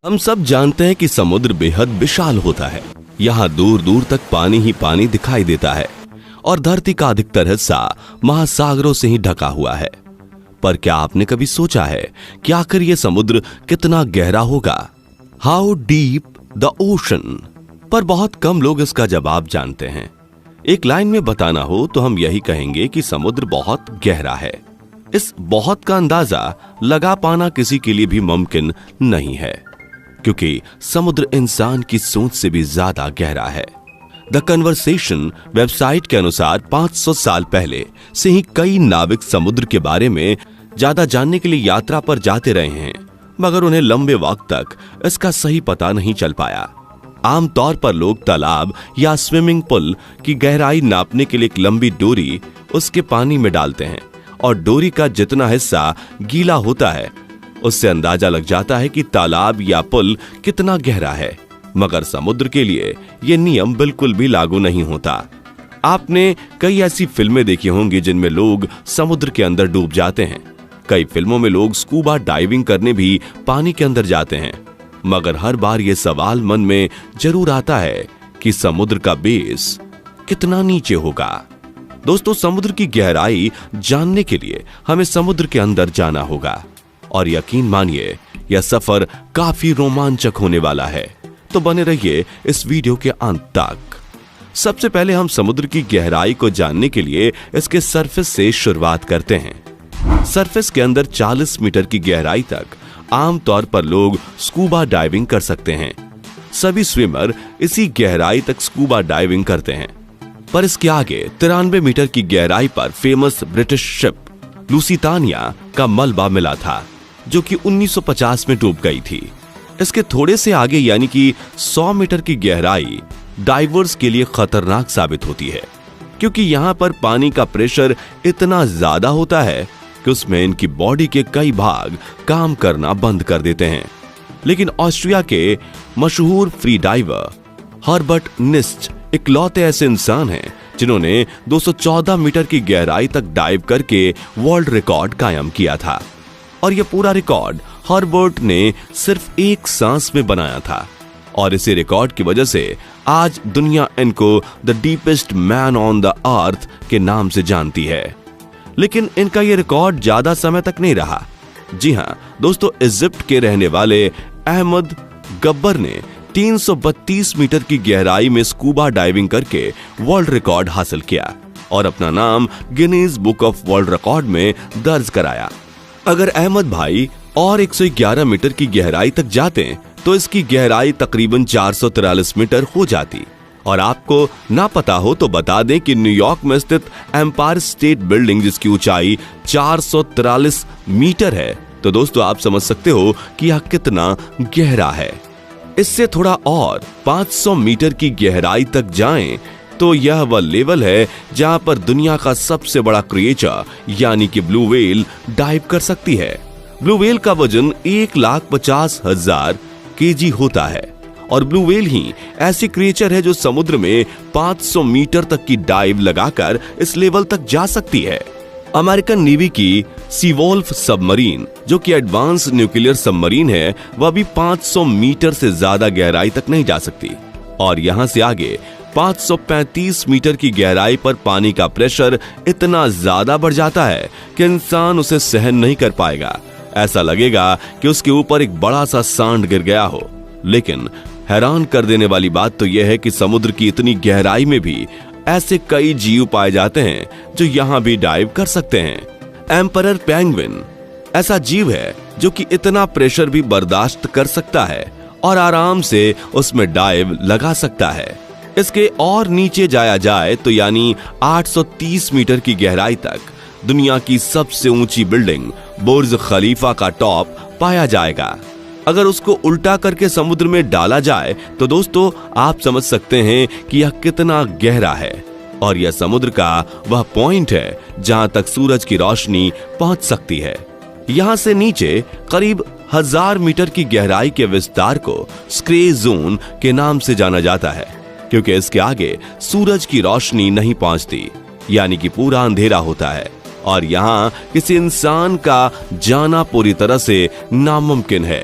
हम सब जानते हैं कि समुद्र बेहद विशाल होता है। यहाँ दूर दूर तक पानी ही पानी दिखाई देता है और धरती का अधिकतर हिस्सा महासागरों से ही ढका हुआ है। पर क्या आपने कभी सोचा है कि आखिर ये समुद्र कितना गहरा होगा? How deep the ocean? पर बहुत कम लोग इसका जवाब जानते हैं। एक लाइन में बताना हो तो हम यही कहेंगे कि समुद्र बहुत गहरा है। इस बहुत का अंदाजा लगा पाना किसी के लिए भी मुमकिन नहीं है, क्योंकि समुद्र इंसान की सोच से भी ज्यादा गहरा है। द कन्वर्सेशन वेबसाइट के अनुसार 500 साल पहले से ही कई नाविक समुद्र के बारे में ज्यादा जानने के लिए यात्रा पर जाते रहे हैं, मगर उन्हें लंबे वक्त तक इसका सही पता नहीं चल पाया। आमतौर पर लोग तालाब या स्विमिंग पूल की गहराई नापने के लिए एक लंबी डोरी उसके पानी में डालते हैं और डोरी का जितना हिस्सा गीला होता है उससे अंदाजा लग जाता है कि तालाब या पुल कितना गहरा है। मगर समुद्र के लिए यह नियम बिल्कुल भी लागू नहीं होता। आपने कई ऐसी फिल्में देखी होंगी जिनमें लोग समुद्र के अंदर डूब जाते हैं। कई फिल्मों में लोग स्कूबा डाइविंग करने भी पानी के अंदर जाते हैं, मगर हर बार यह सवाल मन में जरूर आता है कि समुद्र का बेस कितना नीचे होगा। दोस्तों, समुद्र की गहराई जानने के लिए हमें समुद्र के अंदर जाना होगा और यकीन मानिए यह सफर काफी रोमांचक होने वाला है। तो बने रहिए इस वीडियो के अंत तक। सबसे पहले हम समुद्र की गहराई को जानने के लिए इसके सरफेस से शुरुआत करते हैं। सरफेस के अंदर 40 मीटर की गहराई तक आमतौर पर लोग स्कूबा डाइविंग कर सकते हैं। सभी स्विमर इसी गहराई तक स्कूबा डाइविंग करते हैं। पर इसके आगे 93 मीटर की गहराई पर फेमस ब्रिटिश शिप लुसितानिया का मलबा मिला था, जो कि 1950 में डूब गई थी। इसके थोड़े से आगे यानी कि 100 मीटर की गहराई डाइवर्स के लिए खतरनाक साबित होती है, क्योंकि यहाँ पर पानी का प्रेशर इतना ज्यादा होता है कि उसमें इनकी बॉडी के कई भाग काम करना बंद कर देते हैं। लेकिन ऑस्ट्रिया के मशहूर फ्री डाइवर हर्बर्ट निस्ट इकलौते ऐसे इंसान हैं जिन्होंने 214 मीटर की गहराई तक डाइव करके वर्ल्ड रिकॉर्ड कायम किया था। और यह पूरा रिकॉर्ड हर्बर्ट ने सिर्फ एक सांस में बनाया था, और इसी रिकॉर्ड की वजह से आज दुनिया इनको the deepest man on the earth के नाम से जानती है। लेकिन इनका यह रिकॉर्ड ज्यादा समय तक नहीं रहा। जी हां दोस्तों, इजिप्ट के रहने वाले अहमद गब्बर ने 332 मीटर की गहराई में स्कूबा डाइविंग करके वर्ल्ड रिकॉर्ड हासिल किया और अपना नाम Guinness book of world record में दर्ज कराया। अगर अहमद भाई और 111 मीटर की गहराई तक जाते तो इसकी गहराई तकरीबन 443 मीटर हो जाती। और आपको ना पता हो तो बता दें कि न्यूयॉर्क में स्थित एम्पायर स्टेट बिल्डिंग, जिसकी ऊंचाई 443 मीटर है, तो दोस्तों आप समझ सकते हो कि यह कितना गहरा है। इससे थोड़ा और 500 मीटर की गहराई तक जाएं तो यह वह लेवल है जहां पर दुनिया का सबसे बड़ा क्रिएचर यानी कि ब्लू व्हेल डाइव कर सकती है। ब्लू व्हेल का वजन 1,50,000 केजी होता है और ब्लू व्हेल ही ऐसी क्रिएचर है जो समुद्र में 500 मीटर तक की डाइव लगाकर इस लेवल तक जा सकती है। अमेरिकन नेवी की सीवोल्फ सबमरीन, जो कि एडवांस न्यूक्लियर सबमरीन है, वह भी 500 मीटर से ज्यादा गहराई तक नहीं जा सकती। और यहां से आगे 535 मीटर की गहराई पर पानी का प्रेशर इतना ज्यादा बढ़ जाता है कि इंसान उसे सहन नहीं कर पाएगा। ऐसा लगेगा कि उसके ऊपर एक बड़ा सा सांड गिर गया हो। लेकिन हैरान कर देने वाली बात तो यह है कि समुद्र की इतनी गहराई में भी ऐसे कई जीव पाए जाते हैं जो यहां भी डाइव कर सकते हैं। एम्परर पेंगुइन ऐसा जीव है जो कि इतना प्रेशर भी बर्दाश्त कर सकता है और आराम से उसमें डाइव लगा सकता है। इसके और नीचे जाया जाए तो यानी 830 मीटर की गहराई तक दुनिया की सबसे ऊंची बिल्डिंग बुर्ज खलीफा का टॉप पाया जाएगा। अगर उसको उल्टा करके समुद्र में डाला जाए तो दोस्तों आप समझ सकते हैं कि यह कितना गहरा है। और यह समुद्र का वह पॉइंट है जहां तक सूरज की रोशनी पहुंच सकती है। यहां से नीचे करीब 1000 मीटर की गहराई के विस्तार को स्क्रे जोन के नाम से जाना जाता है, क्योंकि इसके आगे सूरज की रोशनी नहीं पहुंचती, यानी कि पूरा अंधेरा होता है और यहां किसी इंसान का जाना पूरी तरह से नामुमकिन है।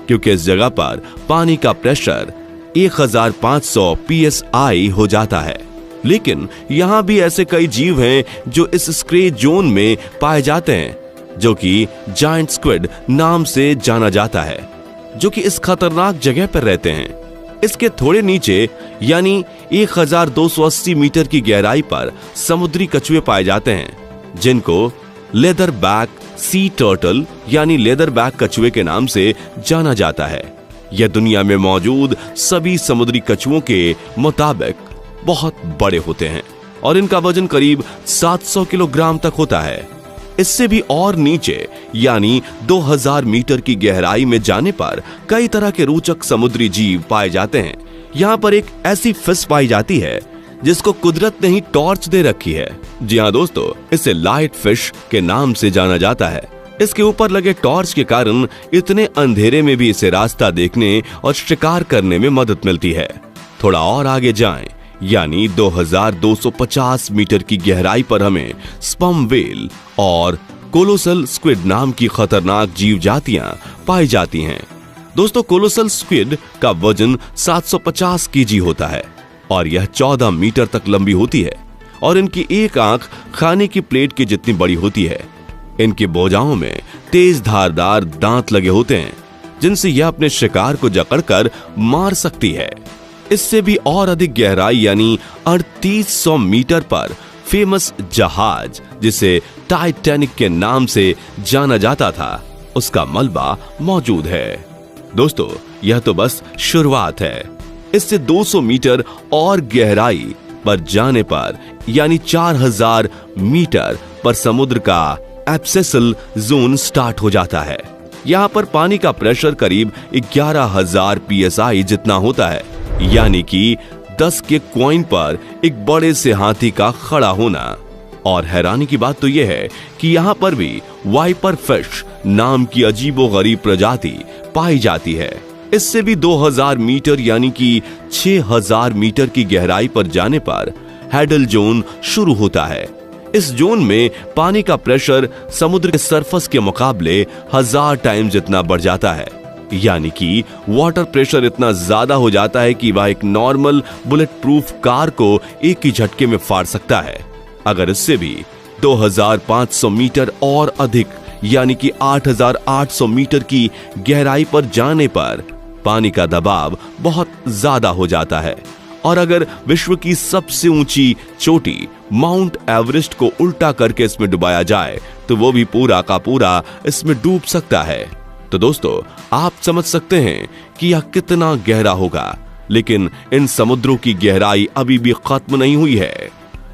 क्योंकि इस जगह पर पानी का प्रेशर 1500 psi हो जाता है। लेकिन यहाँ भी ऐसे कई जीव हैं जो इस स्क्रे जोन में पाए जाते हैं, जो कि जायंट स्क्विड नाम से जाना जाता है, जो कि इस खतरनाक जगह पर रहते हैं। इसके थोड़े नीचे यानी 1280 मीटर की गहराई पर समुद्री कछुए पाए जाते हैं, जिनको लेदर बैक सी टर्टल यानी लेदर बैक कछुए के नाम से जाना जाता है। यह दुनिया में मौजूद सभी समुद्री कछुओं के मुताबिक बहुत बड़े होते हैं और इनका वजन करीब 700 किलोग्राम तक होता है। इससे भी और नीचे यानी 2000 मीटर की गहराई में जाने पर कई तरह के रोचक समुद्री जीव पाए जाते हैं। यहाँ पर एक ऐसी फिश पाई जाती है जिसको कुदरत ने ही टॉर्च दे रखी है। जी हाँ दोस्तों, इसे लाइट फिश के नाम से जाना जाता है। इसके ऊपर लगे टॉर्च के कारण इतने अंधेरे में भी इसे रास्ता देखने और शिकार करने में मदद मिलती है। थोड़ा और आगे जाएं, यानी 2250 मीटर की गहराई पर हमें स्पर्म व्हेल और कोलोसल स्क्विड नाम की खतरनाक जीव जातियां पाई जाती हैं। दोस्तों, कोलोसल स्क्विड का वजन 750 केजी होता है और यह 14 मीटर तक लंबी होती है और इनकी एक आंख खाने की प्लेट की जितनी बड़ी होती है। इनकी भुजाओं में तेज धारदार दांत लगे होते हैं, जिनसे यह अपने शिकार को जकड़कर मार सकती है। इससे भी और अधिक गहराई यानी 3800 मीटर पर फेमस जहाज, जिसे टाइटैनिक के नाम से जाना जाता था, उसका मलबा मौजूद है। दोस्तों, यह तो बस शुरुआत है। इससे 200 मीटर और गहराई पर जाने पर यानी 4000 मीटर पर समुद्र का एब्सेसल जोन स्टार्ट हो जाता है। यहाँ पर पानी का प्रेशर करीब 11000 psi जितना होता है, यानी कि 10 के कॉइन पर एक बड़े से हाथी का खड़ा होना। और हैरानी की बात तो यह है कि यहाँ पर भी वाइपर फिश नाम की अजीबोगरीब प्रजाति पाई जाती है। इससे भी 2000 मीटर यानी कि 6000 मीटर की गहराई पर जाने पर हैडल जोन शुरू होता है। इस जोन में पानी का प्रेशर समुद्र के सरफेस के मुकाबले 1000 टाइम जितना बढ़ जाता है, यानी कि वाटर प्रेशर इतना ज्यादा हो जाता है कि वह एक नॉर्मल बुलेट प्रूफ कार को एक ही झटके में फाड़ सकता है। अगर इससे भी 2500 मीटर और अधिक यानी कि 8800 मीटर की गहराई पर जाने पर पानी का दबाव बहुत ज्यादा हो जाता है और अगर विश्व की सबसे ऊंची चोटी माउंट एवरेस्ट को उल्टा करके इसमें डुबाया जाए तो वो भी पूरा का पूरा इसमें डूब सकता है। तो दोस्तों, आप समझ सकते हैं कि यह कितना गहरा होगा, लेकिन इन समुद्रों की गहराई अभी भी खत्म नहीं हुई है।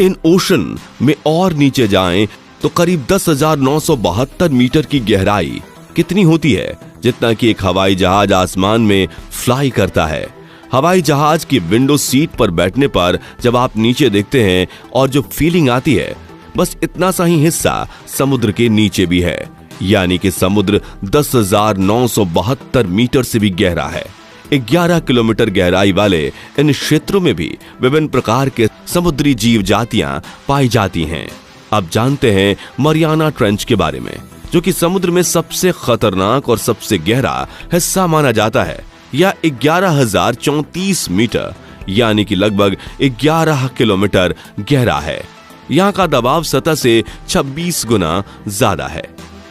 इन ओशन में और नीचे जाएं तो करीब 10,972 मीटर की गहराई कितनी होती है, जितना कि एक हवाई जहाज आसमान में फ्लाई करता है। हवाई जहाज की विंडो सीट पर बैठने पर जब आप नीचे देखते हैं और जो फीलिंग आती है, बस इतना सा ही हिस्सा समुद्र के नीचे भी है, यानी कि समुद्र 10,972 मीटर से भी गहरा है। 11 किलोमीटर गहराई वाले इन क्षेत्रों में भी विभिन्न प्रकार के समुद्री जीव जातियां पाई जाती हैं। अब जानते हैं मरियाना ट्रेंच के बारे में, जो कि समुद्र में सबसे खतरनाक और सबसे गहरा हिस्सा माना जाता है। यह 11,034 मीटर यानी कि लगभग 11 किलोमीटर गहरा है। यहाँ का दबाव सतह से 26 गुना ज्यादा है,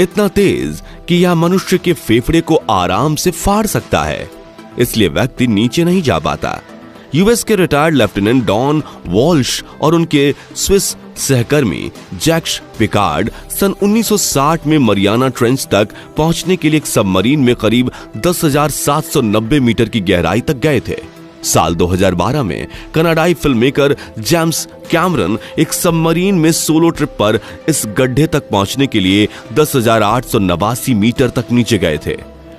इतना तेज कि यह मनुष्य के फेफड़े को आराम से फाड़ सकता है, इसलिए व्यक्ति नीचे नहीं जा पाता। यूएस के रिटायर्ड लेफ्टिनेंट डॉन वॉल्श और उनके स्विस सहकर्मी जैक्स पिकार्ड सन 1960 में मरियाना ट्रेंच तक पहुंचने के लिए एक सबमरीन में करीब 10,790 मीटर की गहराई तक गए थे। साल 2012 में कनाडाई फिल्ममेकर जेम्स कैमरन एक सबमरीन में सोलो ट्रिप पर इस गड्ढे तक पहुंचने के लिए 10,889 मीटर तक नीचे गए थे।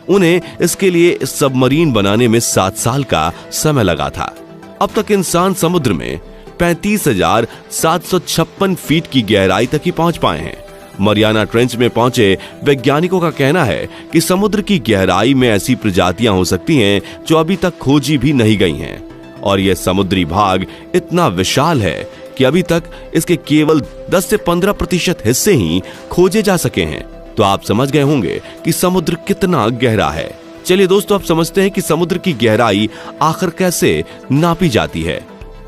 उन्हें इसके लिए सबमरीन बनाने में 7 साल का समय लगा था। अब तक इंसान समुद्र में 35,756 फीट की गहराई तक ही पहुंच पाए हैं। मरियाना ट्रेंच में पहुंचे वैज्ञानिकों का कहना है कि समुद्र की गहराई में ऐसी प्रजातियां हो सकती हैं जो अभी तक खोजी भी नहीं गई हैं, और यह समुद्री भाग इतना विशाल है कि अभी तक इसके केवल 10 से 15% हिस्से ही खोजे जा सके हैं। तो आप समझ गए होंगे कि समुद्र कितना गहरा है। चलिए दोस्तों, अब समझते हैं कि समुद्र की गहराई आखिर कैसे नापी जाती है।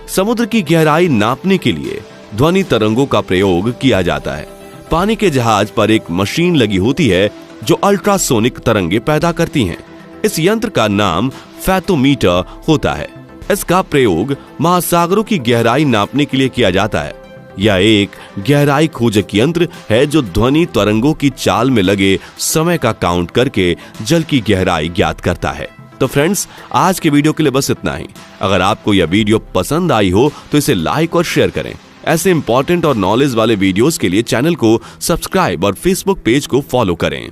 समुद्र की गहराई नापने के लिए ध्वनि तरंगों का प्रयोग किया जाता है। पानी के जहाज पर एक मशीन लगी होती है जो अल्ट्रासोनिक तरंगे पैदा करती हैं। इस यंत्र का नाम फैथोमीटर होता है। इसका प्रयोग महासागरों की गहराई नापने के लिए किया जाता है। यह एक गहराई खोजक यंत्र है जो ध्वनि तरंगों की चाल में लगे समय का काउंट करके जल की गहराई ज्ञात करता है। तो फ्रेंड्स, आज के वीडियो के लिए बस इतना ही। अगर आपको यह वीडियो पसंद आई हो तो इसे लाइक और शेयर करें। ऐसे इंपॉर्टेंट और नॉलेज वाले वीडियोस के लिए चैनल को सब्सक्राइब और फेसबुक पेज को फॉलो करें।